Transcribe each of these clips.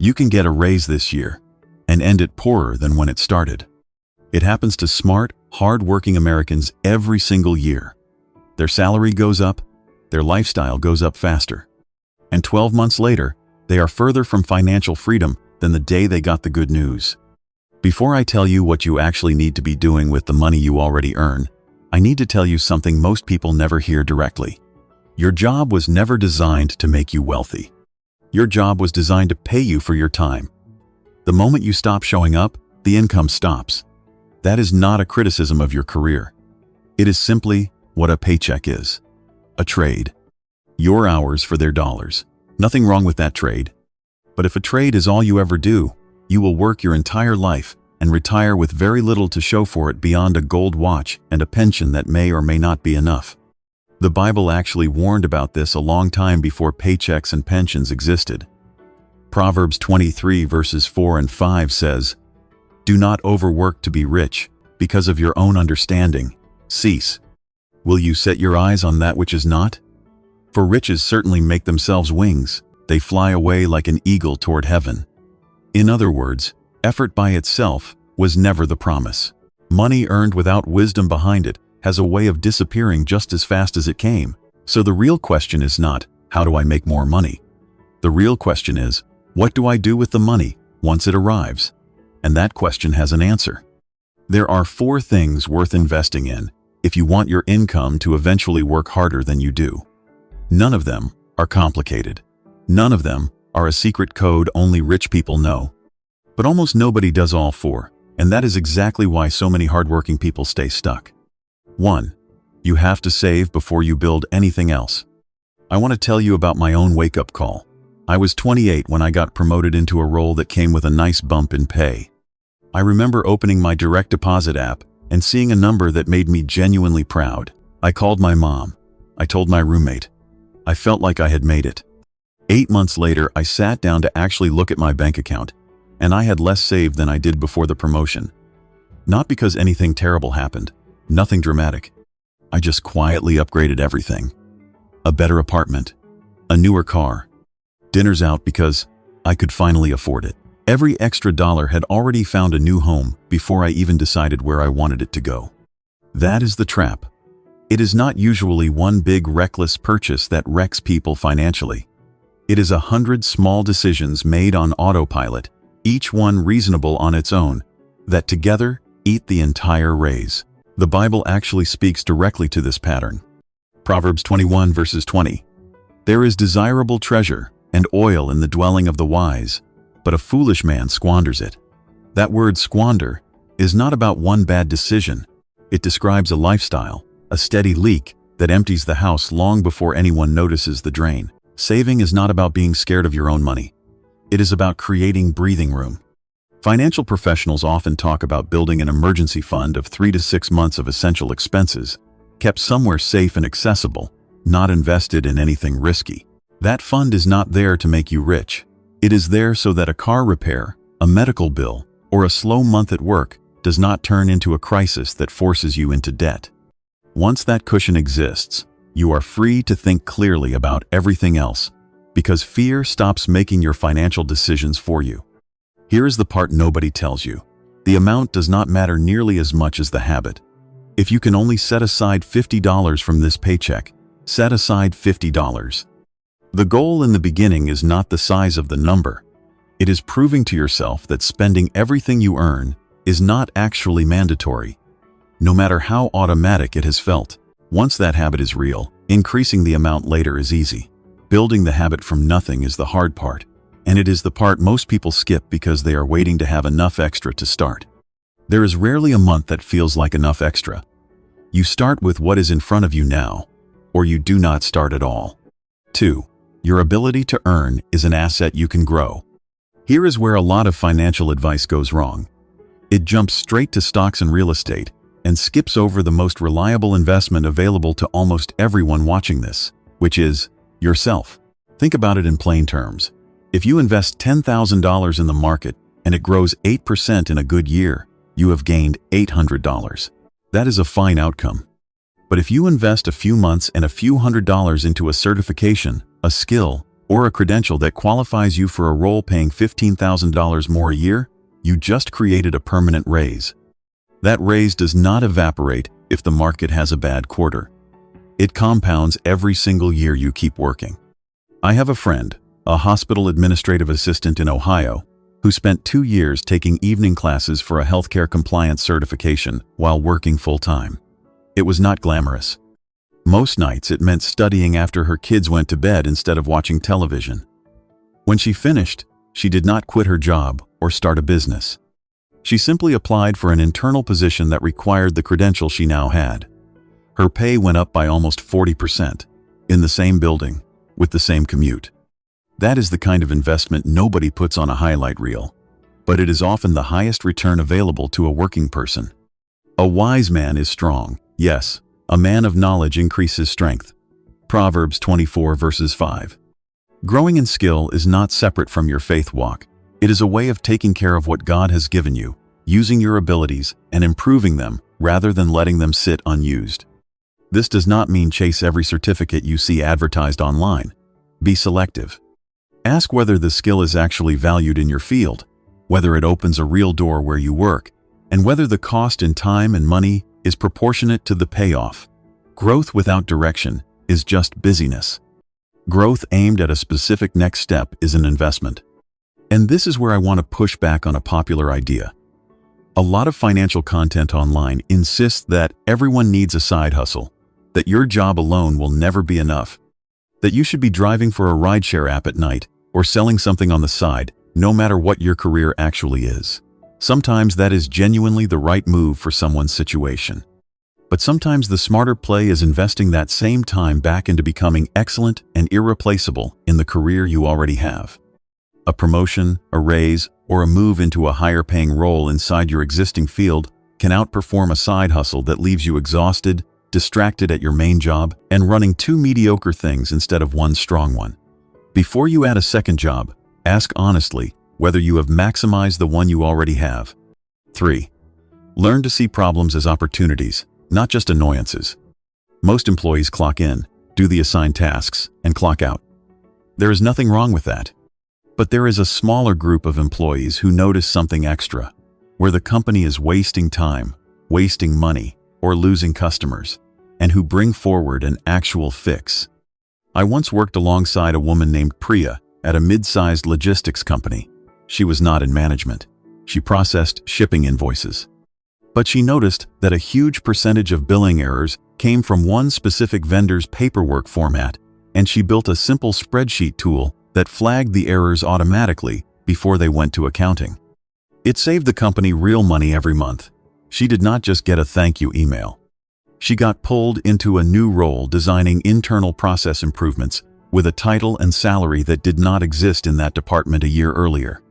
You can get a raise this year and end it poorer than when it started. It happens to smart, hard-working Americans every single year. Their salary goes up, their lifestyle goes up faster. And 12 months later, they are further from financial freedom than the day they got the good news. Before I tell you what you actually need to be doing with the money you already earn, I need to tell you something most people never hear directly. Your job was never designed to make you wealthy. Your job was designed to pay you for your time. The moment you stop showing up, the income stops. That is not a criticism of your career. It is simply what a paycheck is. A trade. Your hours for their dollars. Nothing wrong with that trade. But if a trade is all you ever do, you will work your entire life and retire with very little to show for it beyond a gold watch and a pension that may or may not be enough. The Bible actually warned about this a long time before paychecks and pensions existed. Proverbs 23 verses 4 and 5 says, "Do not overwork to be rich, because of your own understanding. Cease. Will you set your eyes on that which is not? For riches certainly make themselves wings. They fly away like an eagle toward heaven." In other words, effort by itself was never the promise. Money earned without wisdom behind it has a way of disappearing just as fast as it came. So the real question is not, how do I make more money? The real question is, what do I do with the money once it arrives? And that question has an answer. There are 4 things worth investing in if you want your income to eventually work harder than you do. None of them are complicated. None of them are a secret code only rich people know. But almost nobody does all 4, and that is exactly why so many hardworking people stay stuck. 1. You have to save before you build anything else. I want to tell you about my own wake-up call. I was 28 when I got promoted into a role that came with a nice bump in pay. I remember opening my direct deposit app and seeing a number that made me genuinely proud. I called my mom. I told my roommate. I felt like I had made it. 8 months later, I sat down to actually look at my bank account, and I had less saved than I did before the promotion. Not because anything terrible happened. Nothing dramatic. I just quietly upgraded everything. A better apartment. A newer car. Dinners out because I could finally afford it. Every extra dollar had already found a new home before I even decided where I wanted it to go. That is the trap. It is not usually one big reckless purchase that wrecks people financially. It is 100 small decisions made on autopilot, each one reasonable on its own, that together eat the entire raise. The Bible actually speaks directly to this pattern. Proverbs 21 verses 20. "There is desirable treasure and oil in the dwelling of the wise, but a foolish man squanders it." That word squander is not about one bad decision. It describes a lifestyle, a steady leak that empties the house long before anyone notices the drain. Saving is not about being scared of your own money. It is about creating breathing room. Financial professionals often talk about building an emergency fund of 3 to 6 months of essential expenses, kept somewhere safe and accessible, not invested in anything risky. That fund is not there to make you rich. It is there so that a car repair, a medical bill, or a slow month at work does not turn into a crisis that forces you into debt. Once that cushion exists, you are free to think clearly about everything else, because fear stops making your financial decisions for you. Here is the part nobody tells you. The amount does not matter nearly as much as the habit. If you can only set aside $50 from this paycheck, set aside $50. The goal in the beginning is not the size of the number. It is proving to yourself that spending everything you earn is not actually mandatory, no matter how automatic it has felt. Once that habit is real, increasing the amount later is easy. Building the habit from nothing is the hard part. And it is the part most people skip because they are waiting to have enough extra to start. There is rarely a month that feels like enough extra. You start with what is in front of you now, or you do not start at all. 2. Your ability to earn is an asset you can grow. Here is where a lot of financial advice goes wrong. It jumps straight to stocks and real estate and skips over the most reliable investment available to almost everyone watching this, which is yourself. Think about it in plain terms. If you invest $10,000 in the market and it grows 8% in a good year, you have gained $800. That is a fine outcome. But if you invest a few months and a few $100s into a certification, a skill, or a credential that qualifies you for a role paying $15,000 more a year, you just created a permanent raise. That raise does not evaporate if the market has a bad quarter. It compounds every single year you keep working. I have a friend, a hospital administrative assistant in Ohio, who spent 2 years taking evening classes for a healthcare compliance certification while working full-time. It was not glamorous. Most nights it meant studying after her kids went to bed instead of watching television. When she finished, she did not quit her job or start a business. She simply applied for an internal position that required the credential she now had. Her pay went up by almost 40%, in the same building, with the same commute. That is the kind of investment nobody puts on a highlight reel, but it is often the highest return available to a working person. A wise man is strong, yes, a man of knowledge increases strength. Proverbs 24 verses 5. Growing in skill is not separate from your faith walk. It is a way of taking care of what God has given you, using your abilities and improving them rather than letting them sit unused. This does not mean chase every certificate you see advertised online. Be selective. Ask whether the skill is actually valued in your field, whether it opens a real door where you work, and whether the cost in time and money is proportionate to the payoff. Growth without direction is just busyness. Growth aimed at a specific next step is an investment. And this is where I want to push back on a popular idea. A lot of financial content online insists that everyone needs a side hustle, that your job alone will never be enough, that you should be driving for a rideshare app at night or selling something on the side, no matter what your career actually is. Sometimes that is genuinely the right move for someone's situation. But sometimes the smarter play is investing that same time back into becoming excellent and irreplaceable in the career you already have. A promotion, a raise, or a move into a higher-paying role inside your existing field can outperform a side hustle that leaves you exhausted, distracted at your main job, and running 2 mediocre things instead of 1 strong one. Before you add a second job, ask honestly whether you have maximized the one you already have. 3. Learn to see problems as opportunities, not just annoyances. Most employees clock in, do the assigned tasks, and clock out. There is nothing wrong with that. But there is a smaller group of employees who notice something extra, where the company is wasting time, wasting money, or losing customers, and who bring forward an actual fix. I once worked alongside a woman named Priya at a mid-sized logistics company. She was not in management. She processed shipping invoices. But she noticed that a huge percentage of billing errors came from one specific vendor's paperwork format, and she built a simple spreadsheet tool that flagged the errors automatically before they went to accounting. It saved the company real money every month. She did not just get a thank you email. She got pulled into a new role designing internal process improvements with a title and salary that did not exist in that department a year earlier.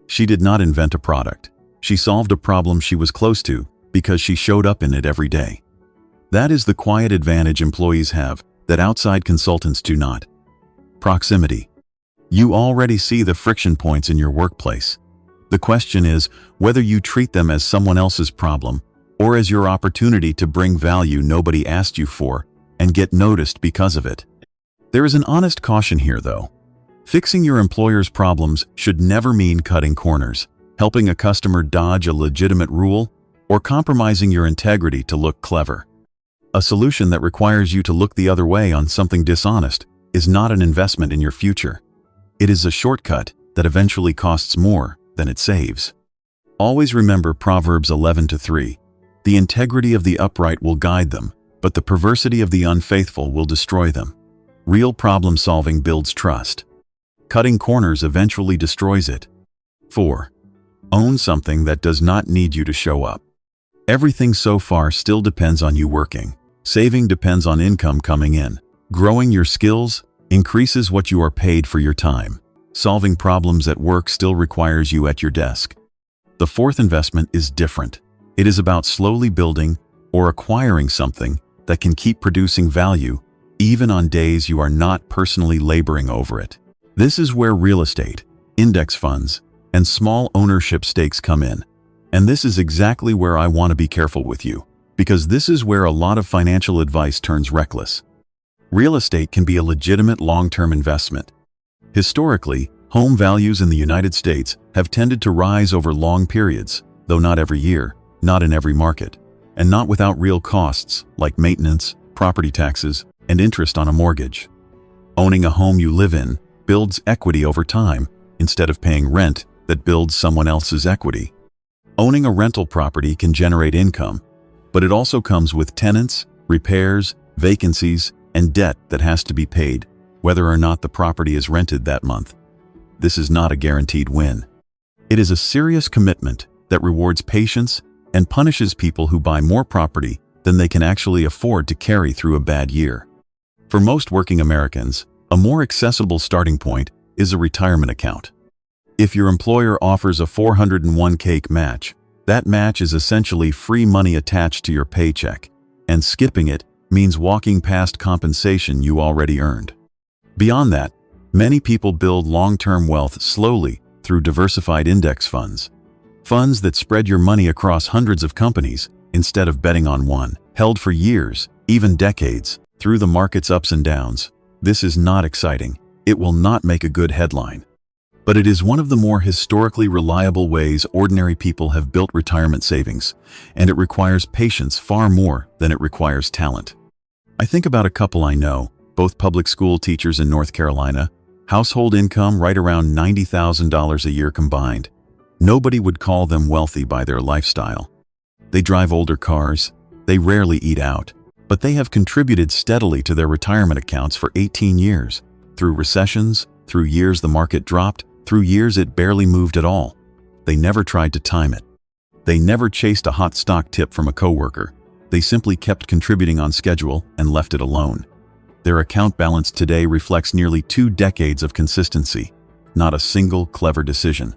She did not invent a product. She solved a problem she was close to because she showed up in it every day. That is the quiet advantage employees have that outside consultants do not. Proximity. You already see the friction points in your workplace. The question is whether you treat them as someone else's problem or as your opportunity to bring value nobody asked you for and get noticed because of it. There is an honest caution here, though. Fixing your employer's problems should never mean cutting corners, helping a customer dodge a legitimate rule, or compromising your integrity to look clever. A solution that requires you to look the other way on something dishonest is not an investment in your future. It is a shortcut that eventually costs more than it saves. Always remember Proverbs 11:3. The integrity of the upright will guide them, but the perversity of the unfaithful will destroy them. Real problem solving builds trust. Cutting corners eventually destroys it. 4. Own something that does not need you to show up. Everything so far still depends on you working. Saving depends on income coming in. Growing your skills increases what you are paid for your time. Solving problems at work still requires you at your desk. The 4th investment is different. It is about slowly building or acquiring something that can keep producing value even on days you are not personally laboring over it. This is where real estate, index funds, and small ownership stakes come in. And this is exactly where I want to be careful with you, because this is where a lot of financial advice turns reckless. Real estate can be a legitimate long-term investment. Historically, home values in the United States have tended to rise over long periods, though not every year, not in every market, and not without real costs like maintenance, property taxes, and interest on a mortgage. Owning a home you live in builds equity over time instead of paying rent that builds someone else's equity. Owning a rental property can generate income, but it also comes with tenants, repairs, vacancies, and debt that has to be paid, whether or not the property is rented that month. This is not a guaranteed win. It is a serious commitment that rewards patience and punishes people who buy more property than they can actually afford to carry through a bad year. For most working Americans, a more accessible starting point is a retirement account. If your employer offers a 401k match, that match is essentially free money attached to your paycheck, and skipping it means walking past compensation you already earned. Beyond that, many people build long-term wealth slowly through diversified index funds. Funds that spread your money across hundreds of companies instead of betting on one, held for years, even decades, through the market's ups and downs. This is not exciting. It will not make a good headline. But it is one of the more historically reliable ways ordinary people have built retirement savings, and it requires patience far more than it requires talent. I think about a couple I know, both public school teachers in North Carolina, household income right around $90,000 a year combined. Nobody would call them wealthy by their lifestyle. They drive older cars, they rarely eat out, but they have contributed steadily to their retirement accounts for 18 years, through recessions, through years the market dropped, through years it barely moved at all. They never tried to time it. They never chased a hot stock tip from a coworker. They simply kept contributing on schedule and left it alone. Their account balance today reflects nearly 2 decades of consistency, not a single clever decision.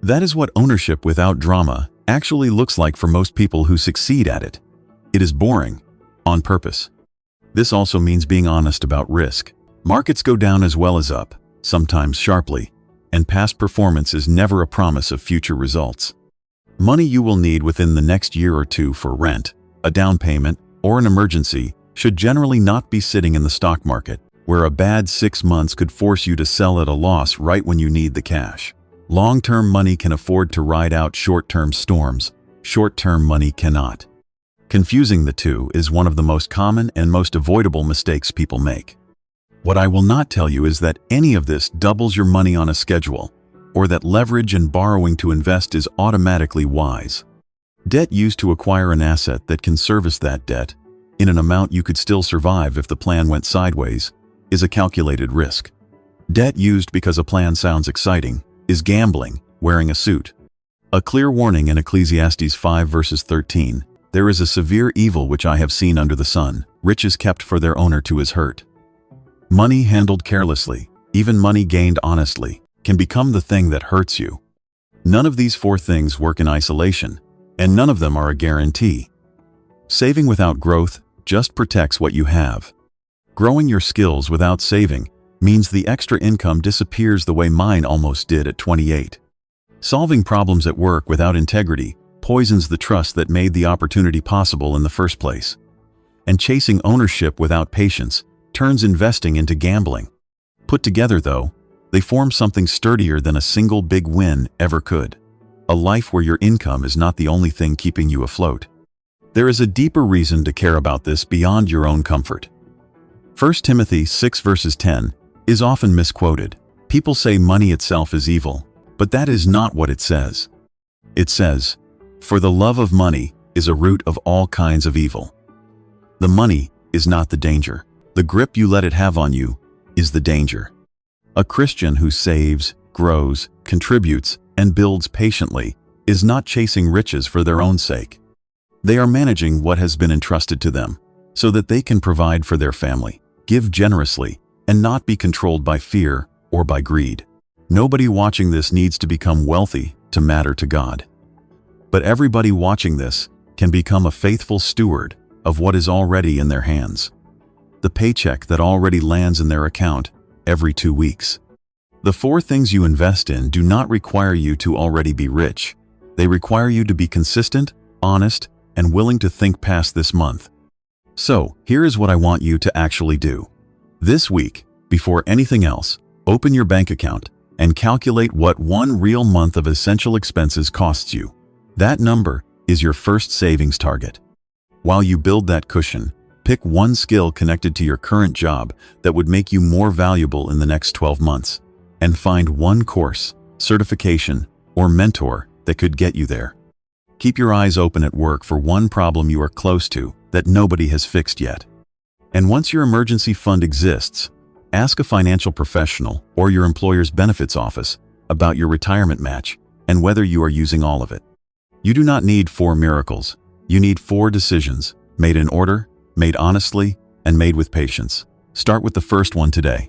That is what ownership without drama actually looks like for most people who succeed at it. It is boring, on purpose. This also means being honest about risk. Markets go down as well as up, sometimes sharply, and past performance is never a promise of future results. Money you will need within the next year or two for rent, a down payment, or an emergency should generally not be sitting in the stock market, where a bad 6 months could force you to sell at a loss right when you need the cash. Long-term money can afford to ride out short-term storms. Short-term money cannot. Confusing the two is one of the most common and most avoidable mistakes people make. What I will not tell you is that any of this doubles your money on a schedule, or that leverage and borrowing to invest is automatically wise. Debt used to acquire an asset that can service that debt, in an amount you could still survive if the plan went sideways, is a calculated risk. Debt used because a plan sounds exciting is gambling, wearing a suit. A clear warning in Ecclesiastes 5 verses 13, "There is a severe evil which I have seen under the sun, riches kept for their owner to his hurt." Money handled carelessly, even money gained honestly, can become the thing that hurts you. None of these 4 things work in isolation, and none of them are a guarantee. Saving without growth just protects what you have. Growing your skills without saving means the extra income disappears the way mine almost did at 28. Solving problems at work without integrity poisons the trust that made the opportunity possible in the first place. And chasing ownership without patience turns investing into gambling. Put together, though, they form something sturdier than a single big win ever could. A life where your income is not the only thing keeping you afloat. There is a deeper reason to care about this beyond your own comfort. 1 Timothy 6 verses 10 is often misquoted. People say money itself is evil, but that is not what it says. It says, "For the love of money is a root of all kinds of evil." The money is not the danger. The grip you let it have on you is the danger. A Christian who saves, grows, contributes, and builds patiently is not chasing riches for their own sake. They are managing what has been entrusted to them so that they can provide for their family, give generously, and not be controlled by fear or by greed. Nobody watching this needs to become wealthy to matter to God. But everybody watching this can become a faithful steward of what is already in their hands. The paycheck that already lands in their account every 2 weeks. The 4 things you invest in do not require you to already be rich. They require you to be consistent, honest, and willing to think past this month. So, here is what I want you to actually do. This week, before anything else, Open your bank account and calculate what one real month of essential expenses costs you. That number is your first savings target. While you build that cushion, pick one skill connected to your current job that would make you more valuable in the next 12 months, and find one course, certification, or mentor that could get you there. Keep your eyes open at work for one problem you are close to that nobody has fixed yet. And once your emergency fund exists, ask a financial professional or your employer's benefits office about your retirement match and whether you are using all of it. You do not need 4 miracles. You need 4 decisions, made in order, made honestly, and made with patience. Start with the first one today.